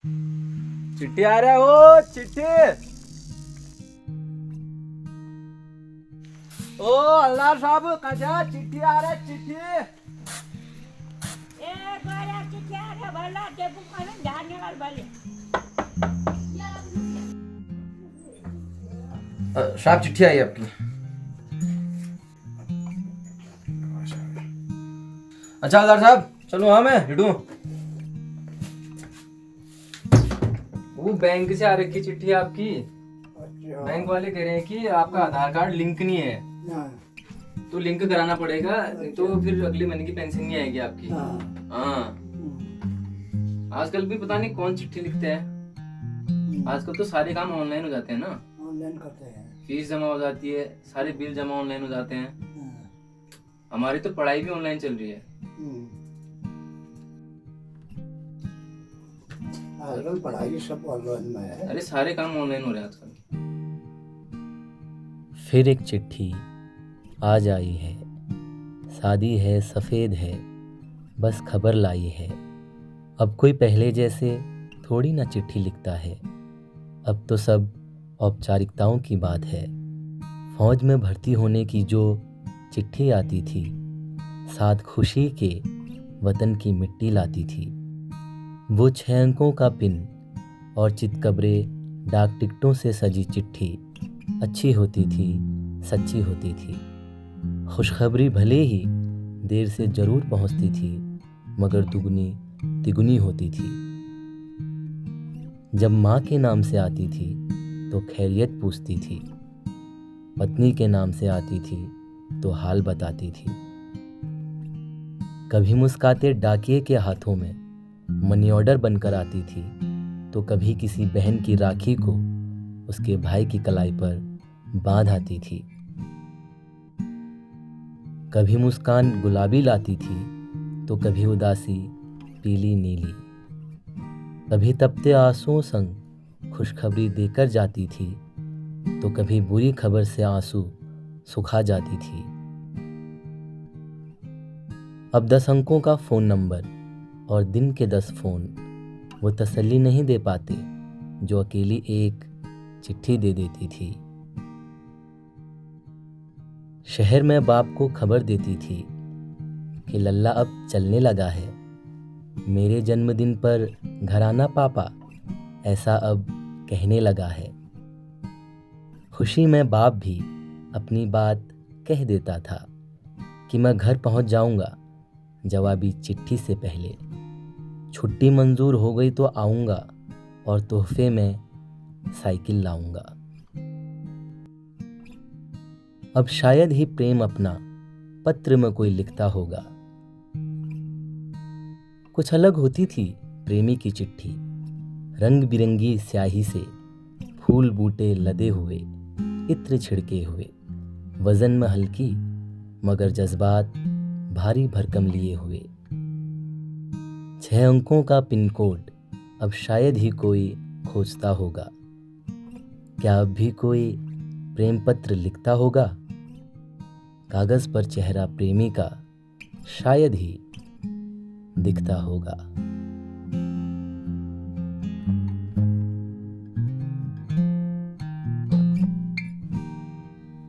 चिट्ठी आ रहा है। ओ चिट्ठी। ओ अल्लाह साहब कहा चिट्ठी आ रहा है चिट्ठी। साहब चिट्ठी आई आपकी। अच्छा अल्लाह साहब चलो हाँ मैं हिडू। वो बैंक से आ रखी चिट्ठी आपकी। अच्छा। बैंक वाले कह रहे हैं कि आपका आधार कार्ड लिंक नहीं है, हाँ, तो लिंक कराना पड़ेगा, तो फिर अगले महीने की पेंशन नहीं आएगी आपकी। हाँ, हाँ आजकल भी पता नहीं कौन चिट्ठी लिखते हैं। आजकल तो सारे काम ऑनलाइन हो जाते हैं ना। ऑनलाइन करते हैं। फीस जमा हो जाती है, सारे बिल जमा ऑनलाइन हो जाते हैं। हाँ, हमारी तो पढ़ाई भी ऑनलाइन चल रही है। आजकल पढ़ाई सब ऑनलाइन में है। अरे सारे काम ऑनलाइन हो रहे हैं आजकल। फिर एक चिट्ठी आज आई है, सादी है सफ़ेद है, बस खबर लाई है। अब कोई पहले जैसे थोड़ी ना चिट्ठी लिखता है, अब तो सब औपचारिकताओं की बात है। फौज में भर्ती होने की जो चिट्ठी आती थी, साथ खुशी के वतन की मिट्टी लाती थी। वो 6 अंकों का पिन और चितकबरे डाक टिकटों से सजी चिट्ठी अच्छी होती थी, सच्ची होती थी। खुशखबरी भले ही देर से ज़रूर पहुंचती थी, मगर दुगनी तिगुनी होती थी। जब माँ के नाम से आती थी तो खैरियत पूछती थी, पत्नी के नाम से आती थी तो हाल बताती थी। कभी मुस्काते डाकिये के हाथों में मनी ऑर्डर बनकर आती थी, तो कभी किसी बहन की राखी को उसके भाई की कलाई पर बांध आती थी। कभी मुस्कान गुलाबी लाती थी तो कभी उदासी पीली नीली। कभी तपते आंसुओं संग खुशखबरी देकर जाती थी, तो कभी बुरी खबर से आंसू सुखा जाती थी। अब 10 अंकों का फ़ोन नंबर और दिन के 10 फ़ोन वो तसल्ली नहीं दे पाते जो अकेली एक चिट्ठी दे देती थी। शहर में बाप को खबर देती थी कि लल्ला अब चलने लगा है, मेरे जन्मदिन पर घर आना पापा, ऐसा अब कहने लगा है। खुशी में बाप भी अपनी बात कह देता था कि मैं घर पहुंच जाऊंगा जवाबी चिट्ठी से पहले। छुट्टी मंजूर हो गई तो आऊंगा और तोहफे में साइकिल लाऊंगा। अब शायद ही प्रेम अपना पत्र में कोई लिखता होगा। कुछ अलग होती थी प्रेमी की चिट्ठी, रंग बिरंगी स्याही से फूल बूटे लदे हुए, इत्र छिड़के हुए, वजन में हल्की मगर जज्बात भारी भरकम लिए हुए। 6 अंकों का पिन कोड अब शायद ही कोई खोजता होगा। क्या अब भी कोई प्रेम पत्र लिखता होगा? कागज पर चेहरा प्रेमी का शायद ही दिखता होगा।